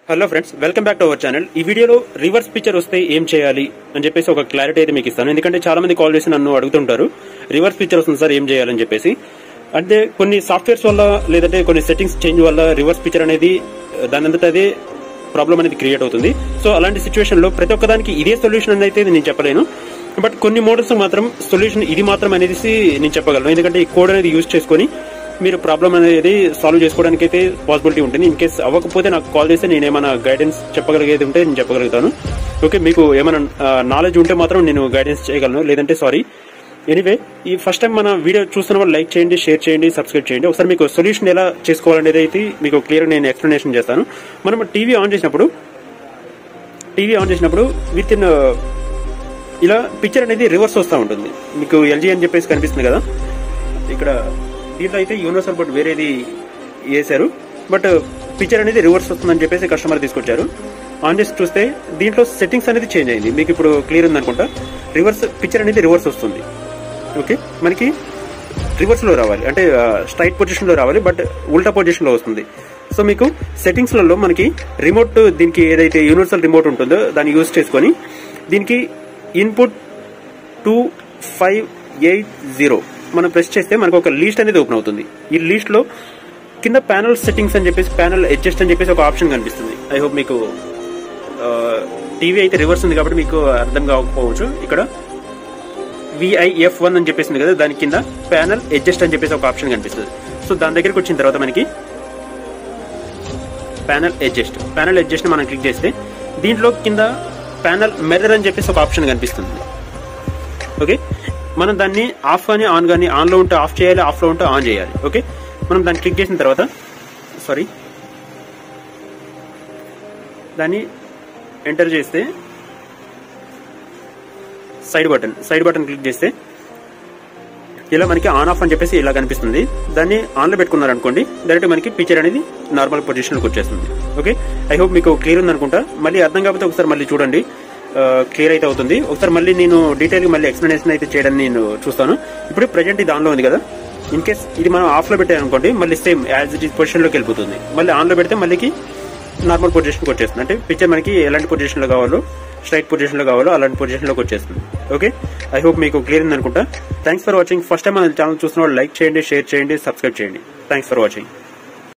Hello friends, welcome back to our channel. ఈ వీడియోలో reverse picture వస్తే ఏం చేయాలి అని చెప్పేసి ఒక క్లారిటీ అయితే మీకు ఇస్తాను. ఎందుకంటే చాలా మంది కాల్ చేసి నన్ను అడుగుతుంటారు, రివర్స్ పిక్చర్ వస్తుంది సార్ ఏం చేయాలని చెప్పేసి. అంటే కొన్ని సాఫ్ట్వేర్స్ వల్ల లేదంటే కొన్ని సెట్టింగ్స్ చేంజ్ వల్ల రివర్స్ పిక్చర్ అనేది దాని అంతటా అదే ప్రాబ్లం అనేది క్రియేట్ అవుతుంది. సో అలాంటి సిచ్యువేషన్ లో ప్రతి ఒక్కదానికి ఇదే సొల్యూషన్ అని అయితే నేను చెప్పలేను. బట్ కొన్ని మోడల్స్ మాత్రం సొల్యూషన్ ఇది మాత్రం అనేది నేను చెప్పగలను. ఎందుకంటే ఈ కోడ్ అనేది యూజ్ చేసుకుని మీరు ప్రాబ్లం అనేది సాల్వ్ చేసుకోవడానికి అయితే పాసిబిలిటీ ఉంటుంది. ఇన్ కేస్ అవ్వకపోతే నాకు కాల్ చేస్తే నేను ఏమైనా గైడెన్స్ చెప్పగలిగేది ఉంటే నేను చెప్పగలుగుతాను. ఓకే, మీకు ఏమైనా నాలెడ్జ్ ఉంటే మాత్రం నేను గైడెన్స్ చేయగలను, లేదంటే సారీ. ఎనీవే, ఈ ఫస్ట్ టైం మన వీడియో చూస్తున్న వాళ్ళు లైక్ చేయండి, షేర్ చేయండి, సబ్స్క్రైబ్ చేయండి. ఒకసారి మీకు సొల్యూషన్ ఎలా చేసుకోవాలనేది అయితే మీకు క్లియర్ నేను ఎక్స్ప్లెనేషన్ చేస్తాను. మనం టీవీ ఆన్ చేసినప్పుడు విత్ ఇన్ ఇలా పిక్చర్ అనేది రివర్స్ వస్తూ ఉంటుంది. మీకు ఎల్జీ అని చెప్పేసి కనిపిస్తుంది కదా, ఇక్కడ దీంట్లో అయితే యూనివర్సల్ బోర్డ్ వేరేది వేశారు, బట్ పిక్చర్ అనేది రివర్స్ వస్తుందని చెప్పేసి కస్టమర్ తీసుకొచ్చారు. ఆన్ చేసి చూస్తే దీంట్లో సెట్టింగ్స్ అనేది చేంజ్ అయింది. మీకు ఇప్పుడు క్లియర్ ఉందనుకుంటా. రివర్స్ పిక్చర్ అనేది రివర్స్ వస్తుంది. ఓకే, మనకి రివర్స్ లో రావాలి అంటే స్ట్రైట్ పొజిషన్ లో రావాలి, బట్ ఉల్టా పొజిషన్ లో వస్తుంది. సో మీకు సెట్టింగ్స్ లలో మనకి రిమోట్, దీనికి ఏదైతే యూనివర్సల్ రిమోట్ ఉంటుందో దాన్ని యూజ్ చేసుకొని దీనికి ఇన్పుట్ 2580 మనం ప్రెస్ చేస్తే మనకు ఒక లిస్ట్ అనేది ఓపెన్ అవుతుంది. ఈ లిస్ట్ లో కింద ప్యానల్ సెట్టింగ్స్ అని చెప్పేసి, ప్యానల్ అడ్జస్ట్ అని చెప్పేసి ఒక ఆప్షన్ కనిపిస్తుంది. ఐ హోప్ మీకు టీవీ అయితే రివర్స్ ఉంది కాబట్టి మీకు అర్థం కాకపోవచ్చు. ఇక్కడ VIF1 అని చెప్పేసింది కదా, దాని కింద ప్యానల్ అడ్జస్ట్ అని చెప్పేసి ఒక ఆప్షన్ కనిపిస్తుంది. సో దాని దగ్గరికి వచ్చిన తర్వాత మనకి ప్యానల్ అడ్జస్ట్ మనం క్లిక్ చేస్తే దీంట్లో కింద ప్యానల్ మిర్రర్ అని చెప్పేసి ఒక ఆప్షన్ కనిపిస్తుంది. ఓకే, మనం దాన్ని ఆఫ్ కానీ ఆన్ కానీ, ఆన్ లో ఉంటే ఆఫ్ చేయాలి, ఆఫ్ లో ఉంటే ఆన్ చేయాలి. ఓకే, మనం దాన్ని క్లిక్ చేసిన తర్వాత దాన్ని ఎంటర్ చేస్తే సైడ్ బటన్ క్లిక్ చేస్తే ఇలా మనకి ఆన్ ఆఫ్ అని చెప్పేసి ఇలా కనిపిస్తుంది. దాన్ని ఆన్ లో పెట్టుకున్నారనుకోండి, డైరెక్ట్ మనకి పిక్చర్ అనేది నార్మల్ పొజిషన్ లోకి వచ్చేస్తుంది. ఓకే, ఐ హోప్ మీకు క్లియర్ ఉందనుకుంటా. మళ్ళీ అర్థం కాకపోతే ఒకసారి మళ్ళీ చూడండి, క్లియర్ అయితే అవుతుంది. ఒకసారి మళ్ళీ నేను డీటెయిల్ మళ్ళీ ఎక్స్ప్లెనేషన్ అయితే చేయడానికి నేను చూస్తాను. ఇప్పుడు ప్రెజెంట్ ఇది ఆన్ లో ఉంది కదా, ఇన్ కేస్ ఇది మనం ఆఫ్ లో పెట్టామనుకోండి, మళ్ళీ same as it is position లోకి వెళ్ళిపోతుంది. మళ్ళీ ఆన్ లో పెడితే మళ్ళీ నార్మల్ పొజిషన్కి వచ్చేస్తుంది. అంటే పిక్చర్ మనకి ఎలాంటి పొజిషన్ లో కావాలో, స్ట్రైట్ పొజిషన్ లో కావాలో అలాంటి పొజిషన్ లోకి వచ్చేస్తుంది. ఓకే, ఐ హోప్ మీకు క్లియర్ ఉంది అనుకుంటా. Thanks for watching. First time మన ఛానల్ చూస్తున్న వాళ్ళు లైక్ చేయండి, షేర్ చేయండి, సబ్స్క్రైబ్ చేయండి. Thanks for watching.